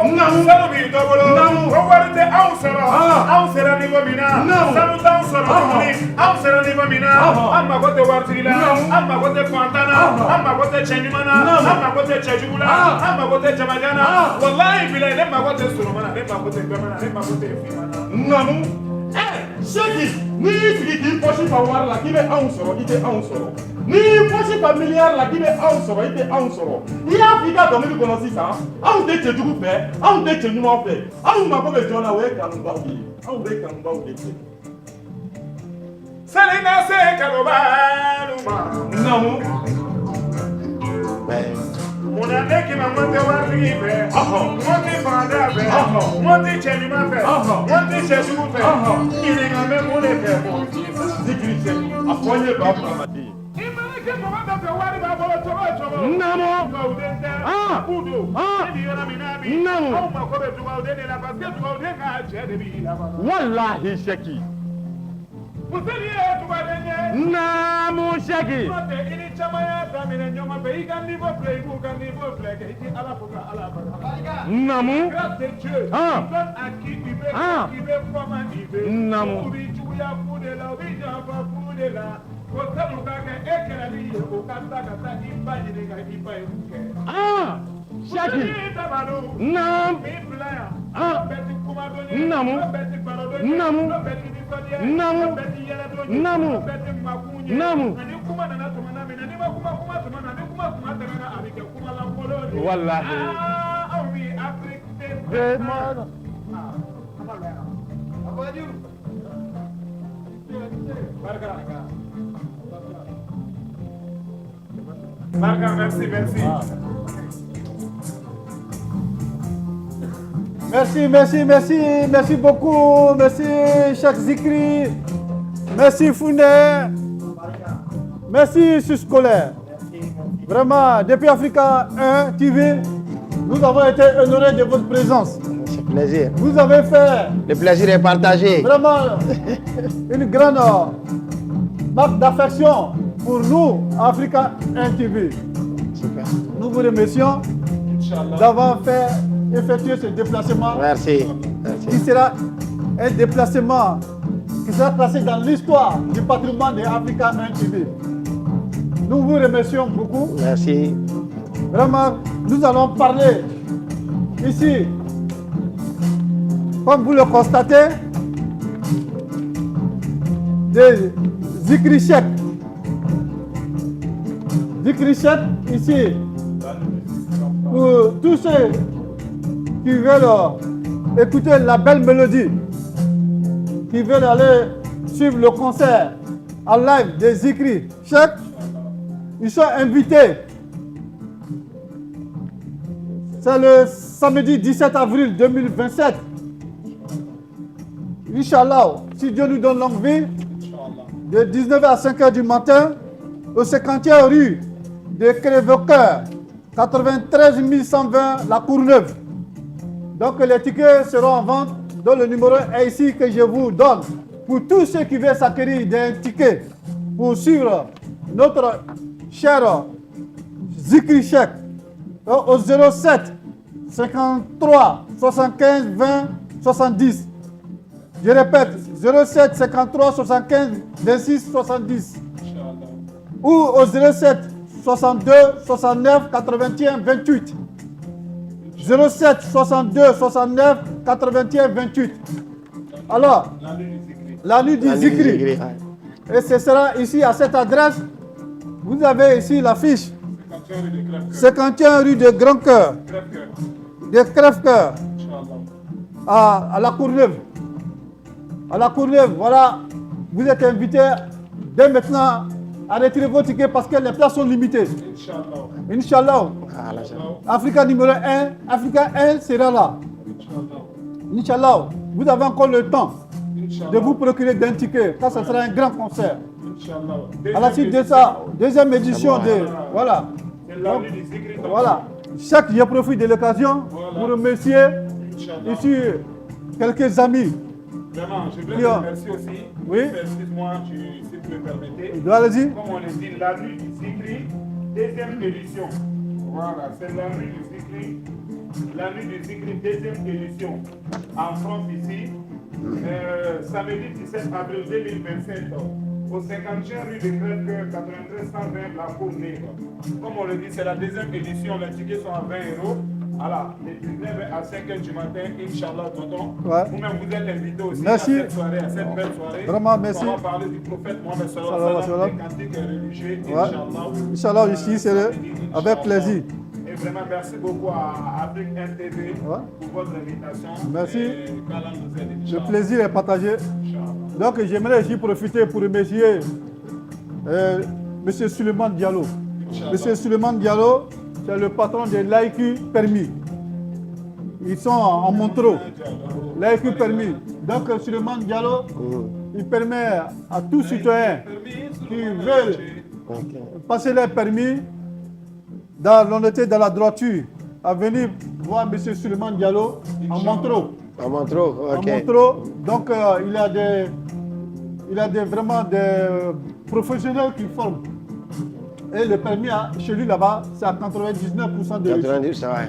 Sanu bi dobolo Fawari de Ausera ni gomina Sanu ta Ausera ni Ausera ni gomina Amma kote wartila Amma kote fantana Amma kote chenyumana Amma kote chejugula Amma kote chamajana Wallahi bila nema kote surumana Nema kote gbemana Nema kote fimana Namu Sheki ni sigi k'i poche pa wari la k'i bɛ anw sɔrɔ i tɛ anw sɔrɔ ni poche pa miliyari la k'i bɛ anw sɔrɔ i tɛ anw sɔrɔ i y'a f'i ka dɔnkili kɔnɔ sisan anw tɛ cɛjugu fɛ anw tɛ cɛ ɲuman fɛ anw mago bɛ jɔn na o ye kanubaw ye anw bɛ kanubaw de kɛ sani na se kanubaw ma namu Muna neki ma mwante wari fe, mwante fanda fe, mwante chenima fe, mwante chesu fe, ili ngame mune fe mwante. Zikiri se, afonye babu amadi. Imanike mwanda fe wari babolo chobo. Namo. Kaudente, kudo, ili yona minabi. Namo. Au makobe tuwaudene la paske tuwaudene ka chede bi la baba. Wallahi sheki. Museli ya tuwadenye. Namo sheki. Mwante ini chamaya tamine nyoma pe ikan nivo play bukan nivo play ke iti ala fuka ala baba. Namu. Grâce de Dieu. Donne à qui il veut former il veut. Namu. Ubi chuya fude la ubi jamba fude la. Kosa lukake ekela ni okata kata ipa yinga ipa yuke. Shaki. Nam. Namu. Namu. Namu. Namu. Namu. Wallahi. Marca, merci. Merci beaucoup, merci Cheikh Zikri, merci Founé, merci Suscolaire. Vraiment, depuis Africa 1 TV, nous avons été honorés de votre présence. C'est plaisir. Vous avez fait Le plaisir est partagé. vraiment une grande marque d'affection pour nous, Africa 1 TV. Super. Nous vous remercions d'avoir effectué ce déplacement. Merci. Qui sera un déplacement qui sera placé dans l'histoire du patrimoine de Africa 1 TV. Nous vous remercions beaucoup. Merci. Vraiment, nous allons parler ici, comme vous le constatez, de Zikri Cheikh. Zikri Cheikh, ici, pour tous ceux qui veulent écouter la belle mélodie, qui veulent aller suivre le concert en live des Zikri Cheikh, ils sont invités. C'est le samedi 17 avril 2027. Inch'Allah, si Dieu nous donne longue vie, de 19h à 5h du matin, au 50e rue de Crèvecoeur, 93 120 La Courneuve. Donc les tickets seront en vente, dont le numéro est ici que je vous donne. Pour tous ceux qui veulent s'acquérir des tickets pour suivre notre cher Zikri Cheikh au 07 53 75 20 70. Je répète, 07 53 75 26 70. Ou au 07 62 69 81 28. 07 62 69 81 28. Alors, la nuit du Zikri. Et ce sera ici à cette adresse. Vous avez ici l'affiche. 51 rue de Grand Cœur. De Crèvecoeur. À La Courneuve. À La Courneuve, voilà. Vous êtes invités dès maintenant à retirer vos tickets parce que les places sont limitées. Inch'Allah. Africa numéro 1, Africa 1 sera là. Inch'Allah. Vous avez encore le temps de vous procurer d'un ticket, car ce sera un grand concert. À la suite de ça, deuxième édition de... Voilà. Donc, voilà. Chaque, je profite de l'occasion pour remercier ici quelques amis. Vraiment, je voulais remercier aussi. Oui. Excuse-moi, si tu me permettez. Allez-y. Comme on le dit, la nuit du Zikri, deuxième édition. Voilà, c'est la nuit du Zikri. La nuit du Zikri, deuxième édition. En France ici, samedi 17 avril 2027, au 51 rue de Crèvecoeur, 93 120 La Courneuve. Comme on le dit, c'est la deuxième édition. Les tickets sont à 20 €. Voilà, de 19h à 5h du matin, Inch'Allah, tonton. Ouais. Vous-même, vous êtes invité aussi Merci. à cette soirée, à cette belle soirée. Vraiment, merci. On va parler du prophète Mohamed Sallallahu Sallallahu alayhi wa Alaihi Wasallam, des cantiques religieux, Ouais. Inch'Allah. Inch'Allah, ici, c'est avec plaisir. Et vraiment, merci beaucoup à Afrique 1 TV Ouais. pour votre invitation. Merci. Et qu'Allah nous aide, Le Inch'Allah. plaisir est partagé. Inch'Allah. Donc, j'aimerais aussi profiter pour remercier M. Suleiman Diallo. M. Suleiman Diallo, c'est le patron de l'AIQ Permis. Ils sont en Montreux. L'AIQ Permis. Donc, Suleiman Diallo, il permet à tous citoyens qui veulent passer leur permis dans l'honnêteté, dans la droiture, à venir voir M. Suleiman Diallo en Montreux. À Montreux, ok. En Montreux. Donc, il a vraiment des professionnels qui forment. Et le permis chez lui là-bas, c'est à 99% de réussite. 90, ça va.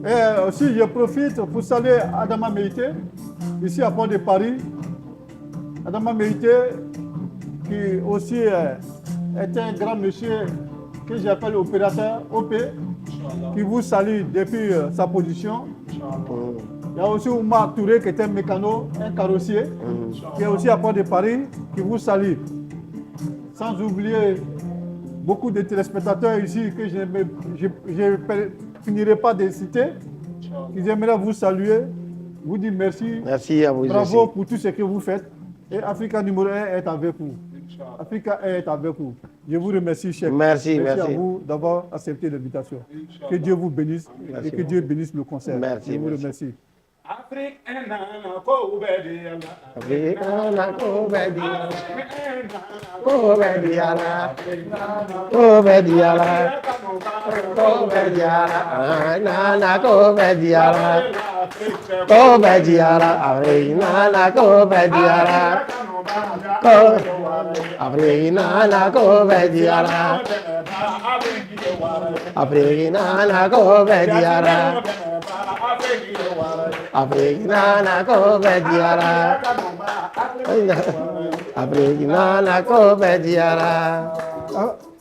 Et aussi, je profite pour saluer Adama Meïté, ici à Port de Paris. Adama Meïté, qui aussi est un grand monsieur que j'appelle opérateur OP, qui vous salue depuis sa position. Il y a aussi Oumar Touré, qui est un mécano, un carrossier, qui est aussi à Port de Paris, qui vous salue. Sans oublier beaucoup de téléspectateurs ici que je ne finirai pas de citer, qui aimeraient vous saluer, vous dire merci. Merci à vous. Bravo aussi. pour tout ce que vous faites. Et Africa numéro 1 est avec vous. Africa 1 est avec vous. Je vous remercie, chef. Merci, à merci. vous d'avoir accepté l'invitation. Que Dieu vous bénisse Merci et que Dieu bénisse le concert. Merci, Je vous merci. remercie. Afrique est nana, ko ubedi Allah. Africana, Cobediala. Cobediala. Cobediala. Cobediala. Nana, Cobediala. Cobediala. Africana, Cobediala. Africana, Cobediala. Africana, Cobediala. Africana, Cobediala. Africana, Cobediala.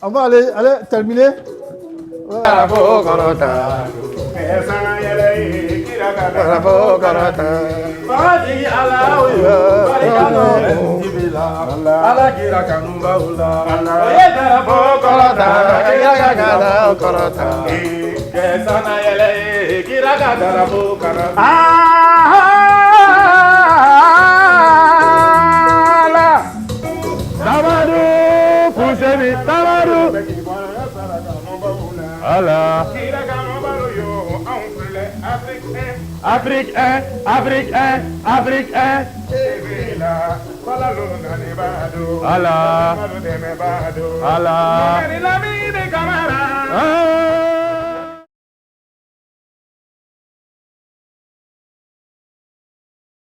On va aller terminer. Bravo, Corota. Bravo, Corota. Badi ala oyo, badi kano tibila, ala kira kanumba ula, oye darabo korota, Corota. kesana yele, kira darabo korota. Ala, Jérémy Tamadou. Allah. Afrique 1, Afrique 1, Afrique 1. Allah. Allah.